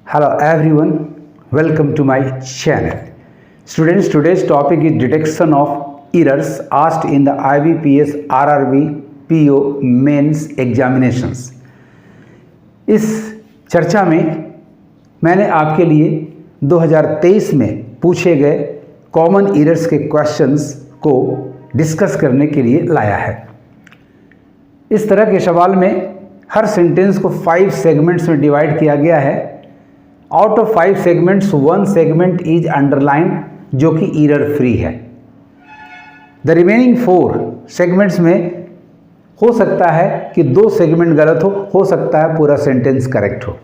Hello everyone, welcome to my channel. Students, today's topic is detection of errors asked in the IBPS RRB PO mains examinations. इस चर्चा में मैंने आपके लिए 2023 में पूछे गए कॉमन एरर्स के क्वेश्चंस को डिस्कस करने के लिए लाया है। इस तरह के सवाल में हर सेंटेंस को 5 सेगमेंट्स में डिवाइड किया गया है। Out of 5 segments 1 segment is underline जो कि एरर फ्री है। द रिमेनिंग 4 सेगमेंट्स में हो सकता है कि 2 सेगमेंट गलत हो सकता है पूरा सेंटेंस करेक्ट हो।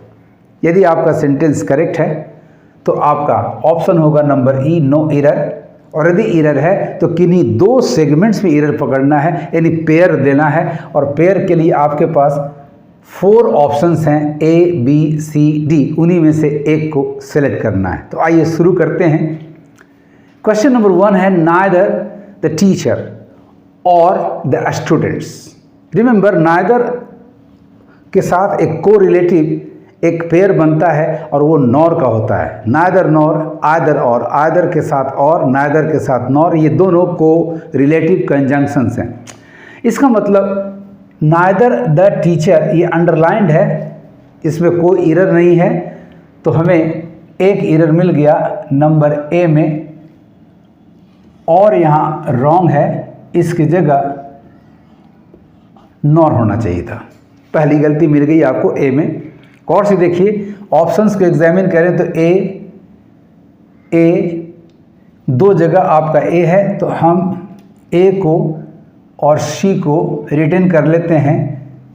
यदि आपका सेंटेंस करेक्ट है तो आपका ऑप्शन होगा नंबर ई, नो एरर। और यदि एरर है तो किन्हीं 2 सेगमेंट्स में एरर पकड़ना है, यानी पेयर देना है। और पेयर के लिए आपके पास 4 ऑप्शंस हैं, ए बी सी डी, उन्हीं में से एक को सिलेक्ट करना है। तो आइए शुरू करते हैं। क्वेश्चन नंबर 1 है नाइदर द टीचर और द स्टूडेंट्स। रिमेंबर, नाइदर के साथ एक को रिलेटिव एक पेयर बनता है और वो नॉर का होता है। नाइदर नॉर, आइदर और, आइदर के साथ और, नाइदर के साथ नॉर, ये दोनों को रिलेटिव कंजंक्शंस हैं। इसका मतलब नाइदर द टीचर, ये अंडरलाइंड है, इसमें कोई एरर नहीं है, तो हमें एक एरर मिल गया नंबर ए में। और यहाँ रॉन्ग है, इसकी जगह नॉर होना चाहिए था। पहली गलती मिल गई आपको ए में। और से देखिए ऑप्शंस को एग्जामिन करें तो ए 2 जगह आपका ए है, तो हम ए को और सी को रिटेन कर लेते हैं।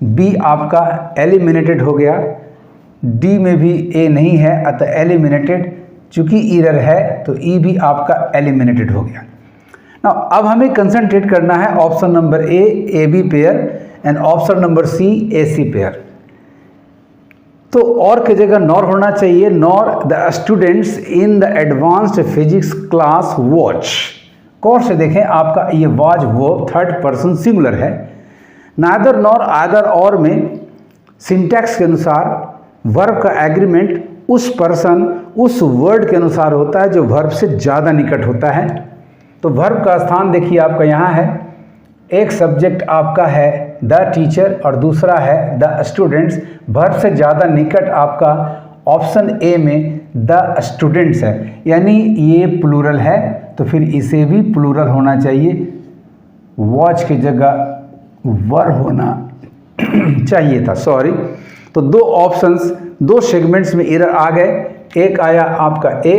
बी आपका एलिमिनेटेड हो गया, डी में भी ए नहीं है अतः एलिमिनेटेड। चूंकि एरर है तो ई भी आपका एलिमिनेटेड हो गया। ना अब हमें कंसंट्रेट करना है option number A B pair and option number C A C pair. तो और की जगह नॉर होना चाहिए। Nor the students in the advanced physics class watch. कौन से देखें आपका ये watch verb 3rd person singular है। नाइदर नॉर आइदर और में सिंटैक्स के अनुसार वर्ब का एग्रीमेंट उस पर्सन उस वर्ड के अनुसार होता है जो वर्ब से ज़्यादा निकट होता है। तो वर्ब का स्थान देखिए आपका यहाँ है। एक सब्जेक्ट आपका है द टीचर और दूसरा है द स्टूडेंट्स। वर्ब से ज़्यादा निकट आपका ऑप्शन ए में द स्टूडेंट्स है, यानी ये प्लूरल है तो फिर इसे भी प्लूरल होना चाहिए। वॉच की जगह वर होना चाहिए था, सॉरी। तो 2 ऑप्शंस 2 सेगमेंट्स में एरर आ गए। एक आया आपका ए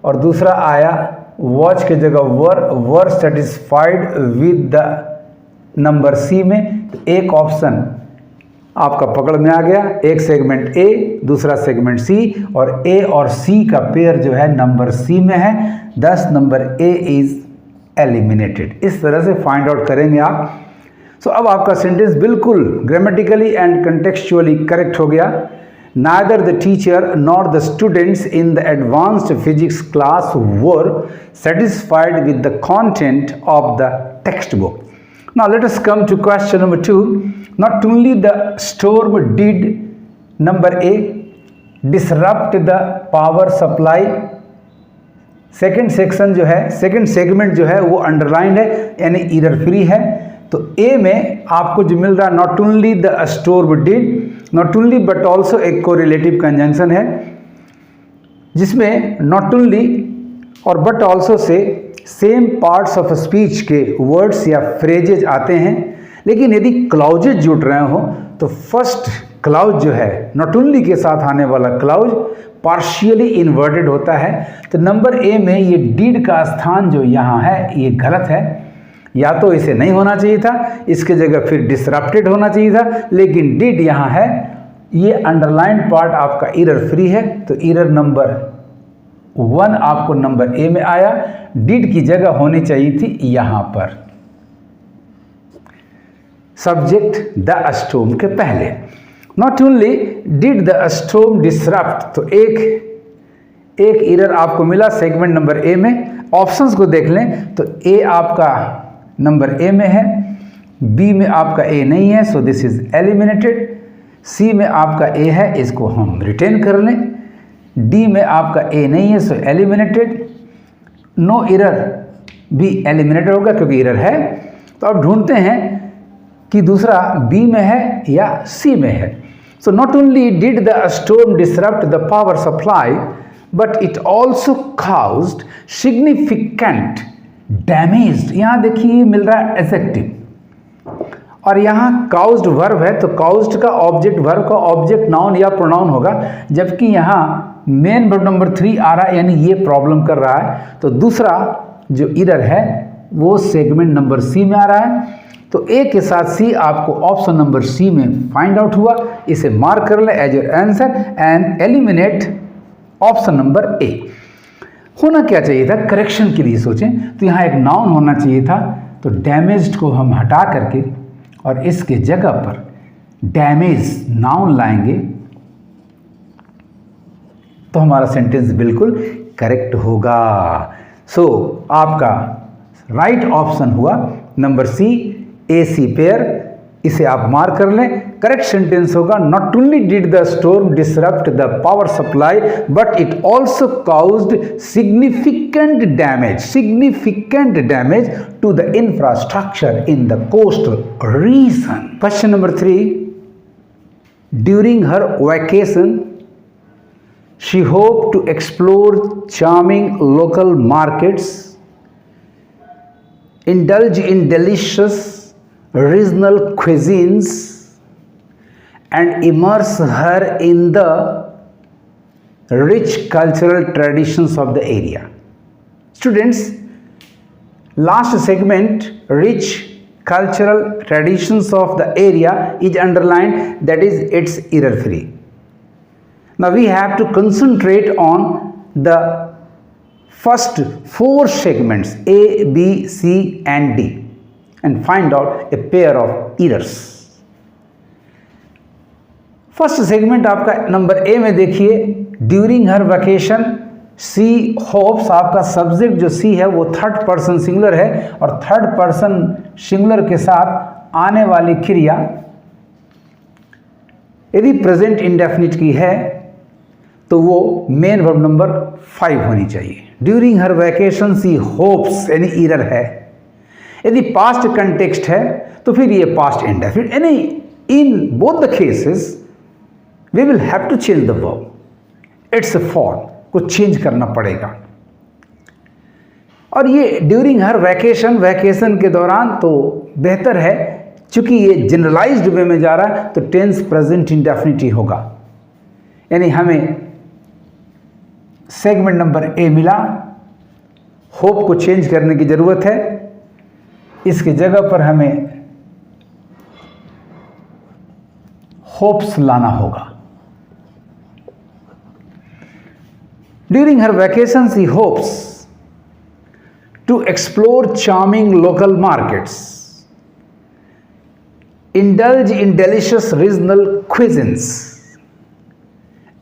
और दूसरा आया वॉच की जगह were satisfied with the number C में। तो एक ऑप्शन आपका पकड़ में आ गया, एक सेगमेंट ए दूसरा सेगमेंट सी, और ए और सी का पेयर जो है नंबर सी में है। 10 नंबर ए इज एलिमिनेटेड। इस तरह से फाइंड आउट करेंगे आप। सो अब आपका सेंटेंस बिल्कुल ग्रामेटिकली एंड कंटेक्चुअली करेक्ट हो गया। Neither the teacher nor the students in the advanced physics class were satisfied with the content of the text book. Now let us come to question number 2. Not only the storm did number A disrupt the power supply. Second section जो है, second segment जो है वो underlined है, यानी error free है। तो ए में आपको जो मिल रहा है not only the storm did, not only but also एक कोरिलेटिव कंजंक्शन है जिसमें नॉट ओनली और but also say same parts of speech के वर्ड्स या फ्रेजेज आते हैं। लेकिन यदि क्लाउजेज जुड़ रहे हो तो फर्स्ट क्लाउज जो है नॉट ओनली के साथ आने वाला क्लाउज पार्शियली इन्वर्टेड होता है। तो नंबर ए में ये डिड का स्थान जो यहाँ है ये गलत है। या तो इसे नहीं होना चाहिए था, इसके जगह फिर डिसरप्टेड होना चाहिए था, लेकिन डिड यहाँ है। ये अंडरलाइंड पार्ट आपका एरर फ्री है, तो एरर नंबर 1 आपको नंबर ए में आया। डिड की जगह होनी चाहिए थी यहाँ पर सब्जेक्ट द स्टोर्म के पहले। Not only did the storm disrupt, तो एक एरर आपको मिला सेगमेंट नंबर ए में। ऑप्शंस को देख लें तो ए आपका नंबर ए में है, बी में आपका ए नहीं है, सो दिस इज एलिमिनेटेड। सी में आपका ए है, इसको हम रिटेन कर लें। डी में आपका ए नहीं है, सो एलिमिनेटेड। नो एरर भी एलिमिनेटेड होगा क्योंकि एरर है। तो अब ढूंढते हैं कि दूसरा बी में है या सी में है। So not only did the storm disrupt the power supply but it also caused significant damage. यहाँ देखिए मिल रहा है एडजेक्टिव और यहाँ काउज्ड वर्ब है, तो काउज्ड का ऑब्जेक्ट, वर्ब का ऑब्जेक्ट नाउन या प्रोनाउन होगा, जबकि यहाँ मेन वर्ब नंबर 3 आ रहा है, यानी ये प्रॉब्लम कर रहा है। तो दूसरा जो एरर है वो सेगमेंट नंबर सी में आ रहा है। तो ए के साथ सी आपको ऑप्शन नंबर सी में फाइंड आउट हुआ। इसे मार्क कर ले as your answer and eliminate option number A. होना क्या चाहिए था, करेक्शन के लिए सोचें तो यहाँ एक नाउन होना चाहिए था, तो डैमेज्ड को हम हटा करके और इसके जगह पर डैमेज नाउन लाएंगे तो हमारा सेंटेंस बिल्कुल करेक्ट होगा। सो आपका राइट ऑप्शन हुआ number C, A C pair. इसे आप मार्क कर लें। करेक्ट सेंटेंस होगा not only did the storm disrupt the power supply but it also caused significant damage to the infrastructure in the coastal region. Question number 3, during her vacation she hoped to explore charming local markets, indulge in delicious regional cuisines and immerse her in the rich cultural traditions of the area. Students, last segment, rich cultural traditions of the area is underlined, that is its error free. Now we have to concentrate on the first 4 segments A, B, C and D and find out a pair of errors. First segment आपका number A में देखिए, during her vacation सी hopes, आपका subject जो सी है वो third person singular है और third person singular के साथ आने वाली क्रिया यदि प्रेजेंट इंडेफिनिट की है तो वो मेन वर्ब नंबर 5 होनी चाहिए। During her vacation she hopes यानी एरर है। यदि पास्ट कंटेक्स्ट है तो फिर ये पास्ट इंडेफिनिट, यानी in both the cases we will have to change the verb, it's a form को चेंज करना पड़ेगा। और ये ड्यूरिंग हर वैकेशन, वैकेशन के दौरान, तो बेहतर है चूंकि ये जनरलाइज्ड वे में जा रहा है तो टेंस प्रेजेंट इंडेफिनिट ही होगा, यानी हमें सेगमेंट नंबर ए मिला। होप को चेंज करने की जरूरत है, इसके जगह पर हमें होप्स लाना होगा। During her vacation she hopes to explore charming local markets, indulge in delicious regional cuisines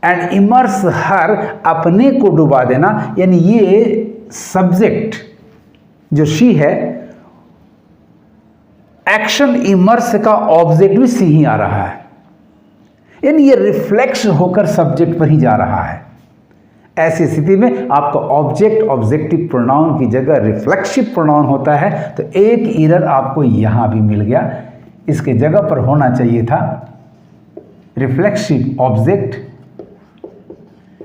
and immerse her, अपने को डुबा देना, यानी ये सब्जेक्ट जो शी है, एक्शन इमर्स का ऑब्जेक्ट भी सी ही आ रहा है, यानी ये रिफ्लेक्स होकर सब्जेक्ट पर ही जा रहा है। ऐसी स्थिति में आपका ऑब्जेक्ट ऑब्जेक्टिव प्रोनाउन की जगह रिफ्लेक्सिव प्रोनाउन होता है, तो एक एरर आपको यहां भी मिल गया। इसके जगह पर होना चाहिए था रिफ्लेक्सिव ऑब्जेक्ट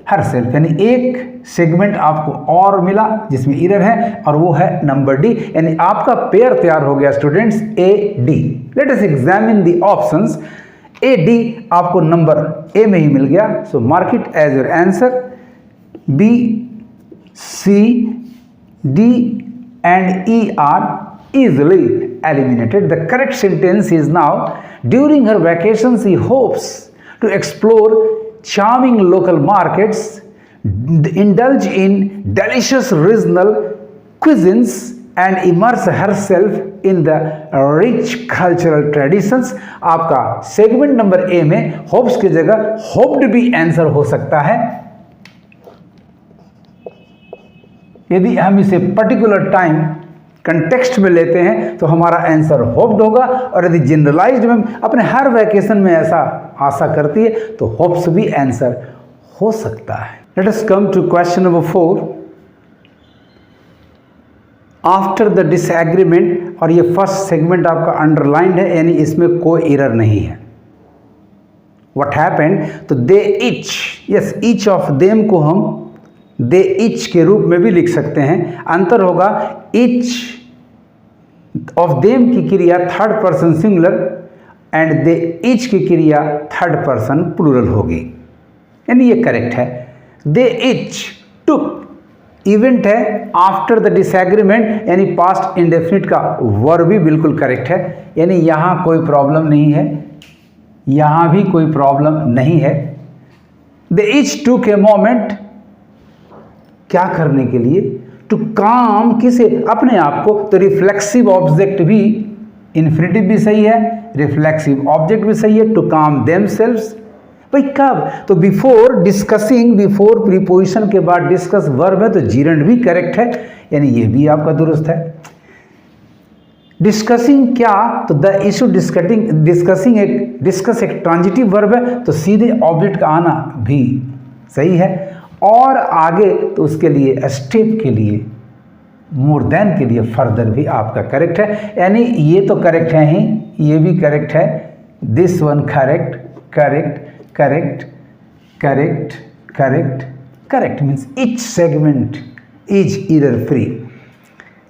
हर सेल्फ, यानी एक सेगमेंट आपको और मिला जिसमें एरर है और वो है नंबर डी, यानी आपका पेयर तैयार हो गया students A D. Let us examine the options. A D आपको नंबर ए में ही मिल गया, so mark it as your answer. B, C, D and E are easily eliminated. The correct sentence is now, during her vacation she hopes to explore charming local markets, indulge in delicious regional cuisines and immerse herself in the rich cultural traditions. आपका segment number A में hopes की जगह hoped भी answer हो सकता है। यदि हम इसे पर्टिकुलर टाइम कंटेक्स्ट में लेते हैं तो हमारा आंसर होप्ड होगा, और यदि जनरलाइज्ड में अपने हर वैकेशन में ऐसा आशा करती है तो होप्स भी आंसर हो सकता है। Let us come to question number 4. After the disagreement, और ये फर्स्ट सेगमेंट आपका अंडरलाइंड है, यानी इसमें कोई एरर नहीं है. व्हाट हैपेंड, तो they each, yes, each of them को हम दे इच के रूप में भी लिख सकते हैं. अंतर होगा, इच ऑफ देम की क्रिया third person singular and they etch की क्रिया थर्ड पर्सन प्लूरल होगी, यानी ये करेक्ट है. दे इच टुक इवेंट है आफ्टर द डिसएग्रीमेंट, यानी पास्ट इंडेफिनिट का वर्ब भी बिल्कुल करेक्ट है, यानी यहाँ कोई प्रॉब्लम नहीं है, यहाँ भी कोई प्रॉब्लम नहीं है. दे इच टुक ए मोमेंट, क्या करने के लिए, टू काम, किसे, अपने आप को. तो रिफ्लेक्सिव ऑब्जेक्ट भी, इन्फिनिटिव भी सही है, रिफ्लेक्सिव ऑब्जेक्ट भी सही है. टू काम देमसेल्व्स, भाई कब, तो बिफोर डिस्कसिंग, बिफोर प्रीपोजिशन के बाद डिस्कस वर्ब है, तो जीरंड भी करेक्ट है, यानी ये भी आपका दुरुस्त है. डिस्कसिंग क्या, तो द इशू डिस्कसिंग डिस्कस एक ट्रांजिटिव वर्ब है, तो सीधे ऑब्जेक्ट का आना भी सही है. और आगे तो उसके लिए स्टेप के लिए, मोर देन के लिए, फर्दर भी आपका करेक्ट है, यानी ये तो करेक्ट है ही, ये भी करेक्ट है. This one correct, correct, correct, correct, correct, correct means each segment is error free.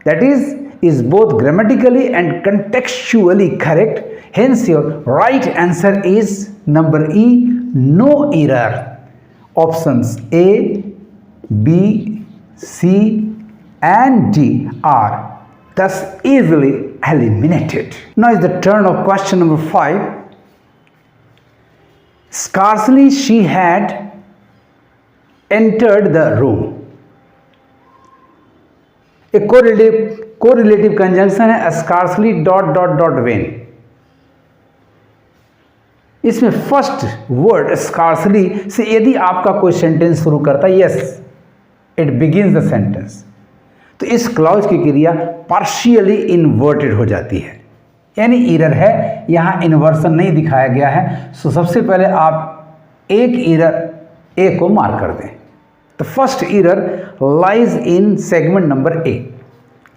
That is both grammatically and contextually correct. Hence your right answer is number E, no error. Options A, B, C and D are thus easily eliminated. Now is the turn of question number 5. Scarcely she had entered the room. एक correlative conjunction है, scarcely dot dot dot when. इसमें first word scarcely से यदि आपका कोई sentence शुरू करता है, yes, it begins the sentence, तो इस क्लॉज की क्रिया पार्शियली इन्वर्टेड हो जाती है, यानी एरर है, यहाँ इन्वर्सन नहीं दिखाया गया है. सो सबसे पहले आप एक एरर ए को मार्क कर दें. तो first error lies in segment number A.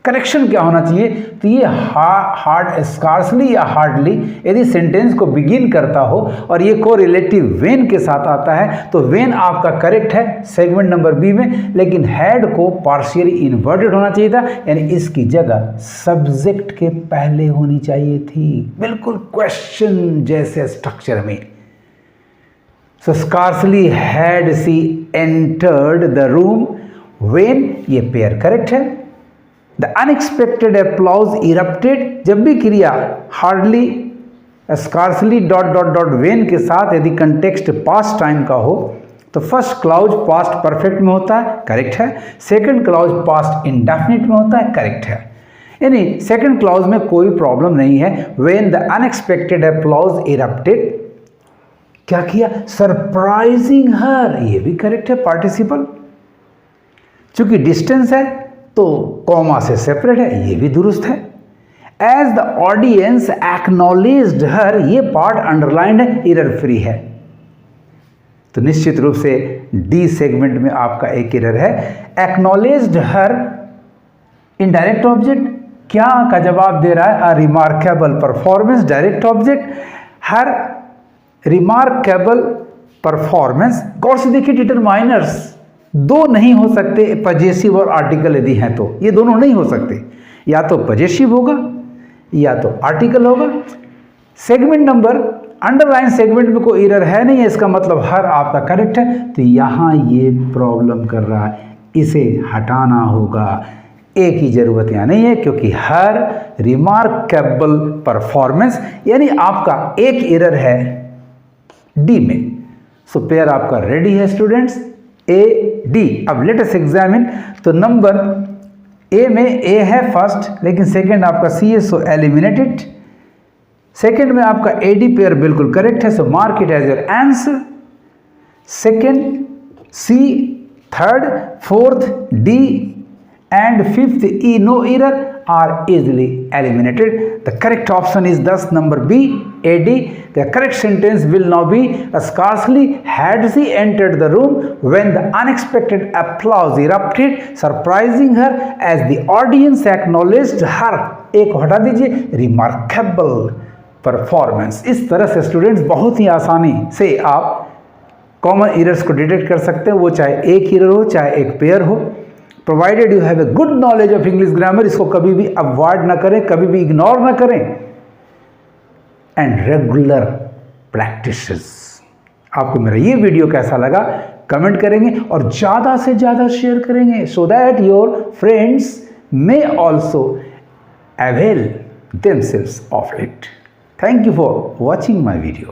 Correction क्या होना चाहिए, तो ये हार्ड स्कार्सली या हार्डली यदि सेंटेंस को बिगिन करता हो और ये कोरिलेटिव वेन के साथ आता है, तो वेन आपका करेक्ट है सेगमेंट नंबर बी में, लेकिन हैड को पार्शियली इन्वर्टेड होना चाहिए था, यानी इसकी जगह सब्जेक्ट के पहले होनी चाहिए थी, बिल्कुल क्वेश्चन जैसे स्ट्रक्चर में. So scarcely had she entered the room when, ये पेयर करेक्ट है. द अनएक्सपेक्टेड अप्लॉज इरप्टेड, जब भी क्रिया hardly scarcely dot dot dot when के साथ यदि कंटेक्स्ट पास्ट टाइम का हो, तो फर्स्ट क्लाउज पास्ट परफेक्ट में होता है, करेक्ट है. सेकंड क्लाउज पास्ट इंडेफिनिट में होता है, करेक्ट है, यानी सेकंड क्लाउज में कोई प्रॉब्लम नहीं है. When the unexpected applause erupted, क्या किया, सरप्राइजिंग हर, ये भी करेक्ट है, पार्टिसिपल. चूंकि डिस्टेंस है तो कॉमा से सेपरेट है, ये भी दुरुस्त है. एज द ऑडियंस एक्नॉलेज्ड हर, ये पार्ट अंडरलाइंड है, एरर फ्री है. तो निश्चित रूप से डी सेगमेंट में आपका एक एरर है. एक्नॉलेज्ड हर इनडायरेक्ट ऑब्जेक्ट, क्या का जवाब दे रहा है, a remarkable performance. Direct object, her remarkable performance. गौर से देखिए, डिटरमाइनर्स दो नहीं हो सकते, पजेसिव और आर्टिकल यदि हैं तो ये दोनों नहीं हो सकते, या तो पजेसिव होगा या तो आर्टिकल होगा. सेगमेंट नंबर अंडरलाइन सेगमेंट में कोई एरर है नहीं है, इसका मतलब हर आपका करेक्ट है. तो यहाँ ये प्रॉब्लम कर रहा है, इसे हटाना होगा. ए की जरूरत यहाँ नहीं है, क्योंकि हर रिमार्केबल परफॉर्मेंस, यानी आपका एक एरर है डी में. सो पेयर आपका रेडी है स्टूडेंट्स, ए डी. अब लेट अस एग्जामिन. तो नंबर ए में ए है फर्स्ट, लेकिन सेकंड आपका सी है, सो एलिमिनेटेड. सेकंड में आपका ए डी पेयर बिल्कुल करेक्ट है, so mark it as your answer. Second C, third, fourth D and fifth E, no error, are easily eliminated. The correct option is thus number B, AD. The correct sentence will now be, scarcely had she entered the room when the unexpected applause erupted, surprising her as the audience acknowledged her. एक को हटा दीजिए, remarkable performance. इस तरह से students बहुत ही आसानी से आप कॉमन एरर्स को डिटेक्ट कर सकते हैं, वो चाहे एक एरर हो चाहे एक पेयर हो, provided you have a good knowledge of English grammar. इसको कभी भी अवॉइड ना करें, कभी भी इग्नोर ना करें, एंड रेगुलर प्रैक्टिसेस। आपको मेरा ये वीडियो कैसा लगा कमेंट करेंगे और ज़्यादा से ज़्यादा शेयर करेंगे, so that your friends may also avail themselves of it. Thank you for watching my video.